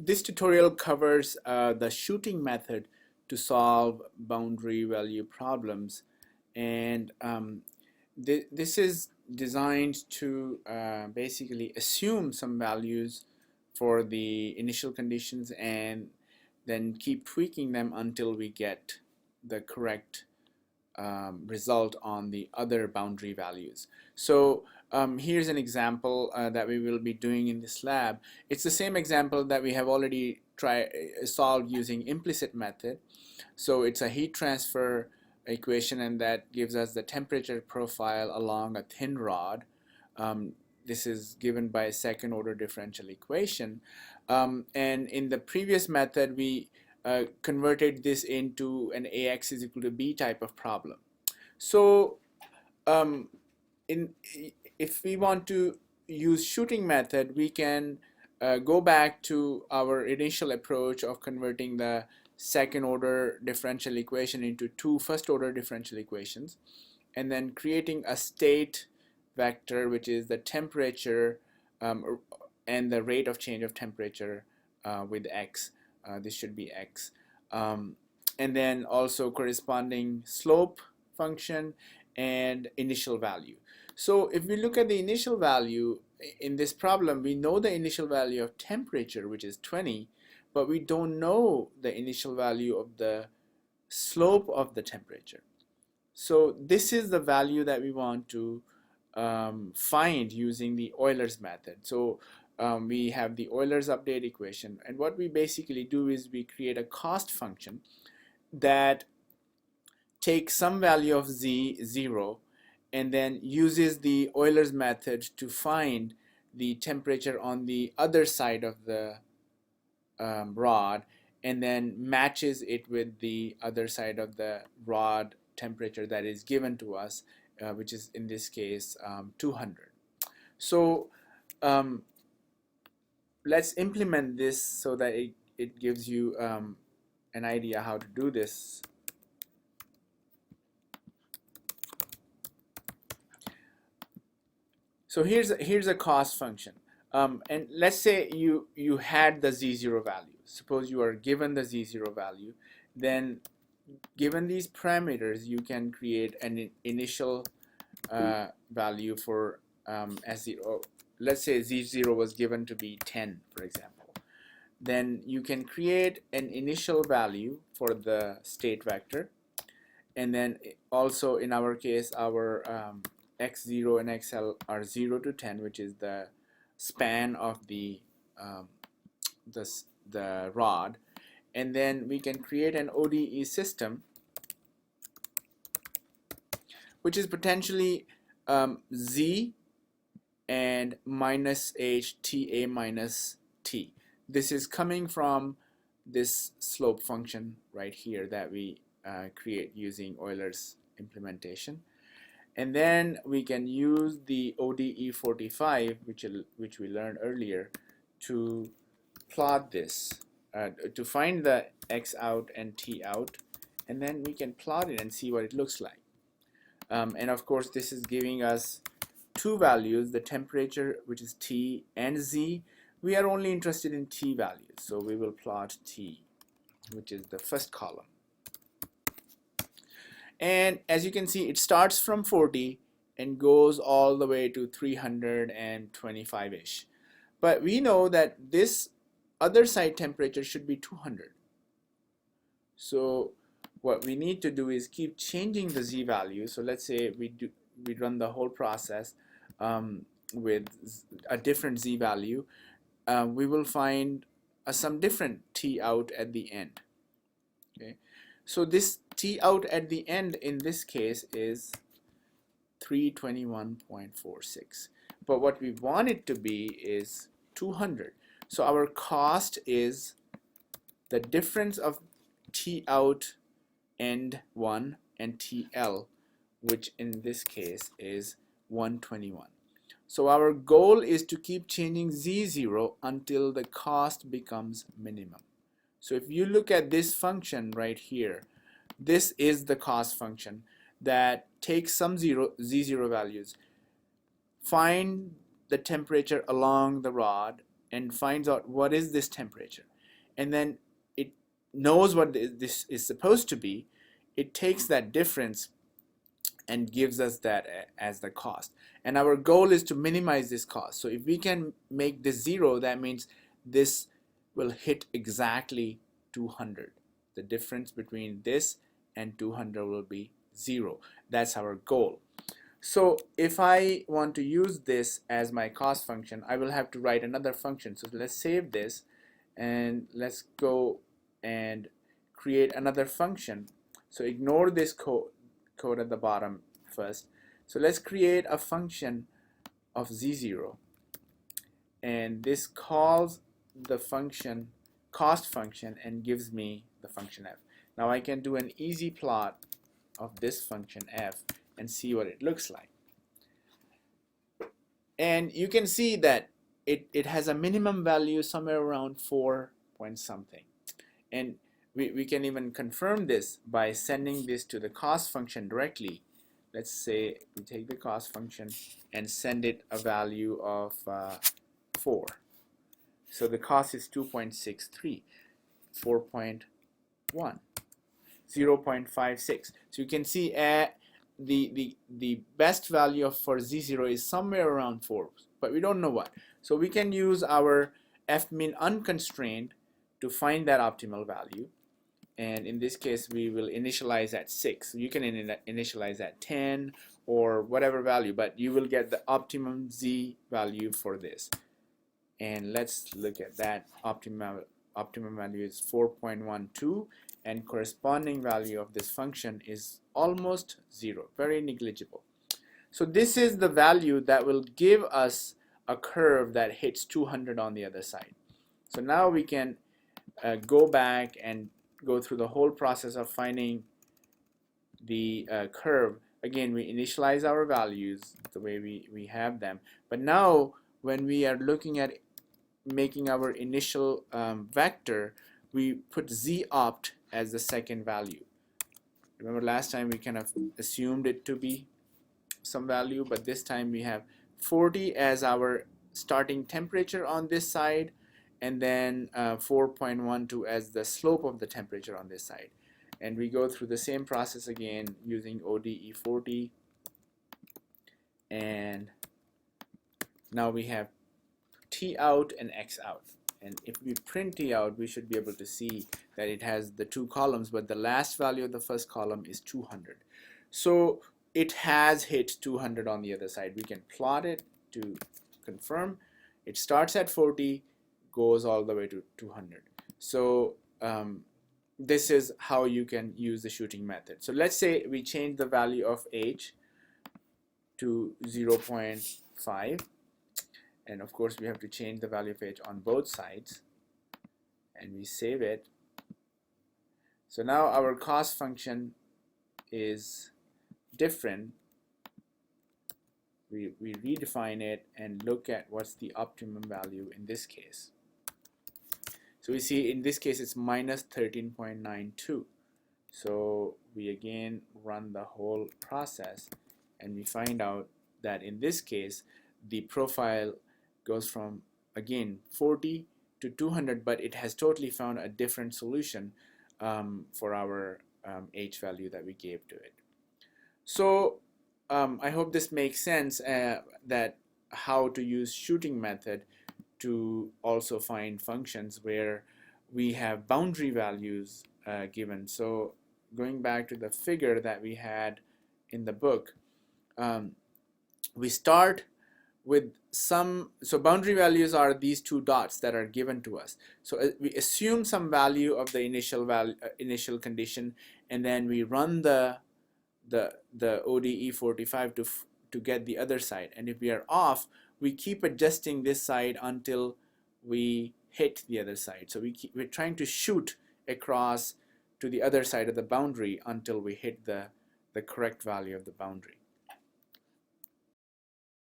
This tutorial covers the shooting method to solve boundary value problems, and this is designed to basically assume some values for the initial conditions and then keep tweaking them until we get the correct result on the other boundary values. So here's an example that we will be doing in this lab. It's the same example that we have already solved using implicit method. So it's a heat transfer equation, and that gives us the temperature profile along a thin rod. This is given by a second order differential equation. And in the previous method, we converted this into an AX is equal to B type of problem. So um, if we want to use shooting method, we can go back to our initial approach of converting the second order differential equation into two first order differential equations, and then creating a state vector, which is the temperature and the rate of change of temperature with x. This should be x. And then also corresponding slope function and initial value. So if we look at the initial value in this problem, we know the initial value of temperature, which is 20, but we don't know the initial value of the slope of the temperature. So this is the value that we want to find using the Euler's method. So we have the Euler's update equation, and what we basically do is we create a cost function that takes some value of z, 0, and then uses the Euler's method to find the temperature on the other side of the rod, and then matches it with the other side of the rod temperature that is given to us, which is in this case 200. So let's implement this so that it gives you an idea how to do this. So here's a cost function, and let's say you had the z0 value. Suppose you are given the z0 value, then given these parameters, you can create an initial value for s0. Let's say z0 was given to be 10, for example. Then you can create an initial value for the state vector, and then also in our case, our x0 and xl are 0 to 10, which is the span of the rod. And then we can create an ODE system, which is potentially z and minus h ta minus t. This is coming from this slope function right here that we create using Euler's implementation. And then we can use the ODE 45, which we learned earlier, to plot this, to find the x out and t out, and then we can plot it and see what it looks like. And of course, this is giving us two values, the temperature, which is t, and z. We are only interested in t values, so we will plot t, which is the first column. And as you can see, it starts from 40 and goes all the way to 325-ish. But we know that this other side temperature should be 200. So what we need to do is keep changing the z value. So let's say we run the whole process with a different z value. We will find some different t out at the end. Okay, so this t out at the end in this case is 321.46, but what we want it to be is 200. So our cost is the difference of t out end 1 and TL, which in this case is 121. So our goal is to keep changing z0 until the cost becomes minimum. So if you look at this function right here, this is the cost function that takes some z0 values, find the temperature along the rod, and finds out what is this temperature, and then it knows what this is supposed to be. It takes that difference and gives us that as the cost, and our goal is to minimize this cost. So if we can make this 0, that means this will hit exactly 200. The difference between this and 200 will be 0. That's our goal. So if I want to use this as my cost function, I will have to write another function. So let's save this and let's go and create another function. So ignore this code at the bottom first. So let's create a function of z0, and this calls the function cost function and gives me the function f. Now I can do an easy plot of this function f and see what it looks like. And you can see that it has a minimum value somewhere around 4 point something. And we can even confirm this by sending this to the cost function directly. Let's say we take the cost function and send it a value of 4. So the cost is 2.63, 4.1, 0.56. So you can see the best value for z0 is somewhere around 4, but we don't know what. So we can use our fmin unconstrained to find that optimal value. And in this case, we will initialize at 6. You can initialize at 10 or whatever value, but you will get the optimum z value for this. And let's look at that. Optimum value is 4.12, and corresponding value of this function is almost 0, very negligible. So this is the value that will give us a curve that hits 200 on the other side. So now we can go back and go through the whole process of finding the curve. Again, we initialize our values the way we have them, but now when we are looking at making our initial vector, we put z_opt as the second value. Remember last time we kind of assumed it to be some value, but this time we have 40 as our starting temperature on this side, and then 4.12 as the slope of the temperature on this side. And we go through the same process again using ODE40, and now we have T out and X out. And if we print T out, we should be able to see that it has the 2 columns, but the last value of the first column is 200. So it has hit 200 on the other side. We can plot it to confirm. It starts at 40, goes all the way to 200. So this is how you can use the shooting method. So let's say we change the value of h to 0.5, and of course we have to change the value of h on both sides, and we save it. So now our cost function is different. We redefine it and look at what's the optimum value in this case. So we see in this case it's minus 13.92. So we again run the whole process and we find out that in this case the profile goes from again 40 to 200, but it has totally found a different solution for our h value that we gave to it. So I hope this makes sense, that how to use shooting method to also find functions where we have boundary values given. So going back to the figure that we had in the book, we start with some, so boundary values are these 2 dots that are given to us. So we assume some value of the initial condition, and then we run the ODE45 to get the other side. And if we are off, we keep adjusting this side until we hit the other side. So we're trying to shoot across to the other side of the boundary until we hit the correct value of the boundary.